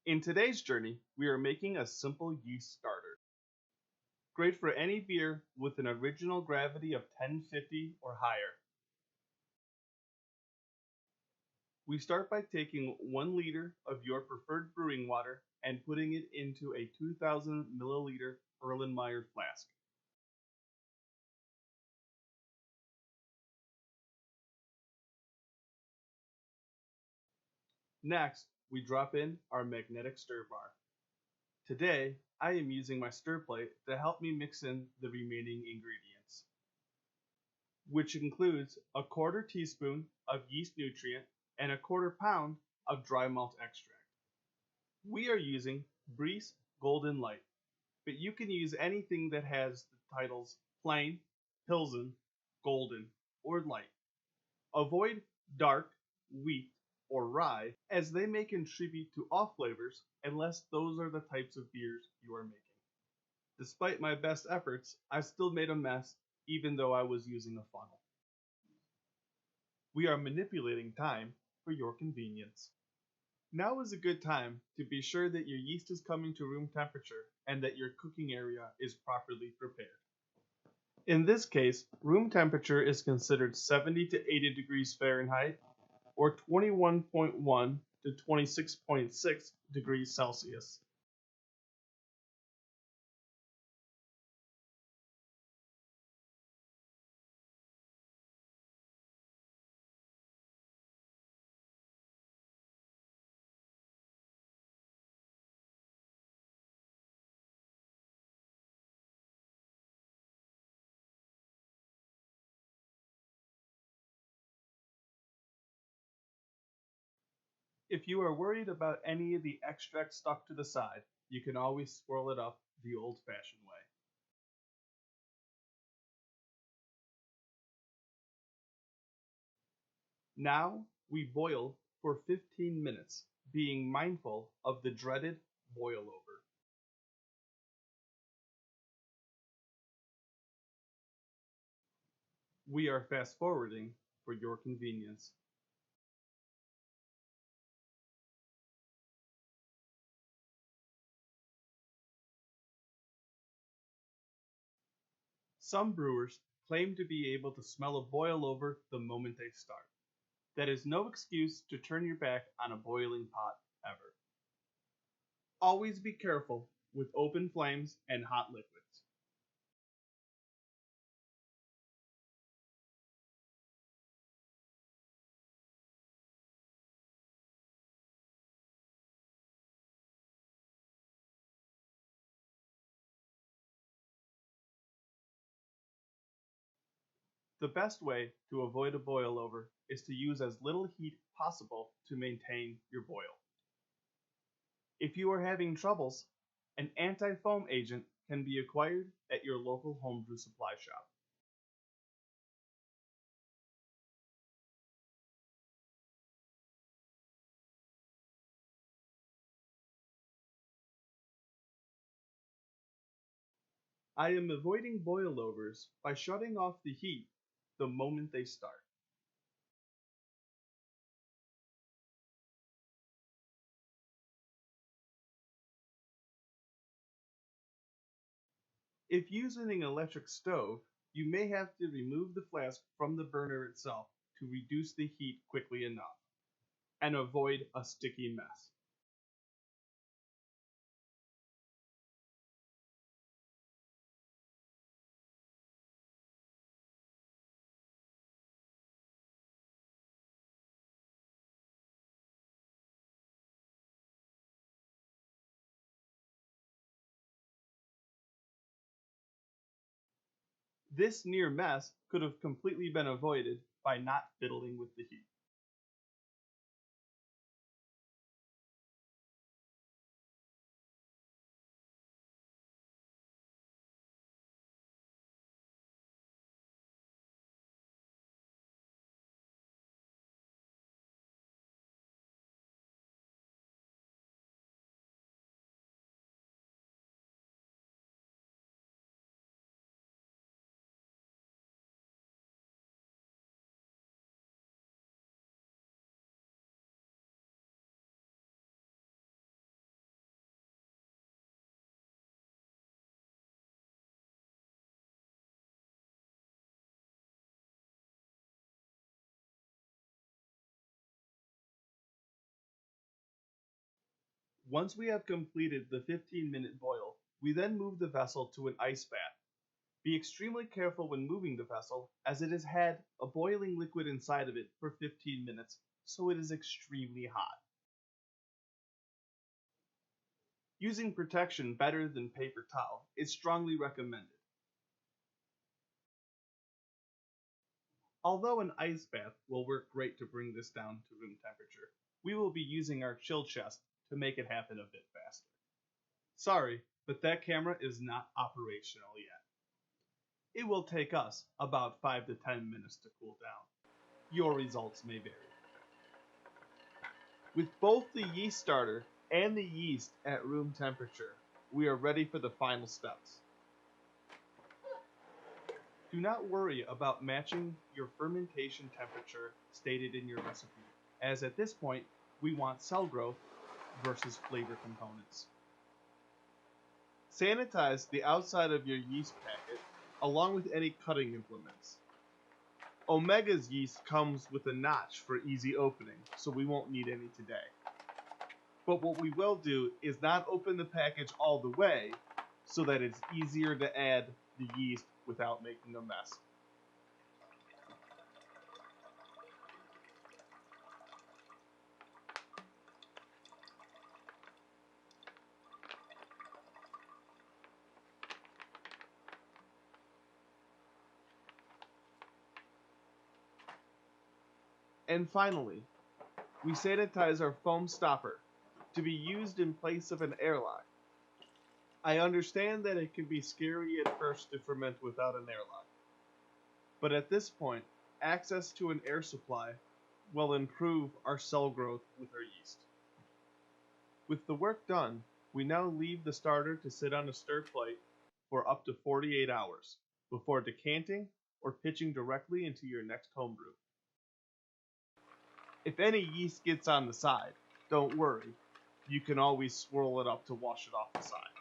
In today's journey, we are making a simple yeast starter. Great for any beer with an original gravity of 1050 or higher. We start by taking 1 liter of your preferred brewing water and putting it into a 2000 milliliter Erlenmeyer flask. Next, we drop in our magnetic stir bar. Today, I am using my stir plate to help me mix in the remaining ingredients, which includes a quarter teaspoon of yeast nutrient and a quarter pound of dry malt extract. We are using Breeze Golden Light, but you can use anything that has the titles Plain, Pilsen, Golden, or Light. Avoid dark, wheat, or rye, as they may contribute to off flavors unless those are the types of beers you are making. Despite my best efforts, I still made a mess even though I was using a funnel. We are manipulating time for your convenience. Now is a good time to be sure that your yeast is coming to room temperature and that your cooking area is properly prepared. In this case, room temperature is considered 70 to 80 degrees Fahrenheit or 21.1 to 26.6 degrees Celsius. If you are worried about any of the extract stuck to the side, you can always swirl it up the old-fashioned way. Now we boil for 15 minutes, being mindful of the dreaded boil over. We are fast forwarding for your convenience. Some brewers claim to be able to smell a boil over the moment they start. That is no excuse to turn your back on a boiling pot ever. Always be careful with open flames and hot liquids. The best way to avoid a boil over is to use as little heat possible to maintain your boil. If you are having troubles, an anti-foam agent can be acquired at your local homebrew supply shop. I am avoiding boilovers by shutting off the heat the moment they start. If using an electric stove, you may have to remove the flask from the burner itself to reduce the heat quickly enough and avoid a sticky mess. This near mess could have completely been avoided by not fiddling with the heat. Once we have completed the 15-minute boil, we then move the vessel to an ice bath. Be extremely careful when moving the vessel, as it has had a boiling liquid inside of it for 15 minutes, so it is extremely hot. Using protection better than paper towel is strongly recommended. Although an ice bath will work great to bring this down to room temperature, we will be using our chill chest to make it happen a bit faster. Sorry, but that camera is not operational yet. It will take us about 5 to 10 minutes to cool down. Your results may vary. With both the yeast starter and the yeast at room temperature, we are ready for the final steps. Do not worry about matching your fermentation temperature stated in your recipe, as at this point, we want cell growth versus flavor components. Sanitize the outside of your yeast packet along with any cutting implements. Omega's yeast comes with a notch for easy opening, so we won't need any today. But what we will do is not open the package all the way so that it's easier to add the yeast without making a mess. And finally, we sanitize our foam stopper to be used in place of an airlock. I understand that it can be scary at first to ferment without an airlock, but at this point, access to an air supply will improve our cell growth with our yeast. With the work done, we now leave the starter to sit on a stir plate for up to 48 hours before decanting or pitching directly into your next homebrew. If any yeast gets on the side, don't worry. You can always swirl it up to wash it off the side.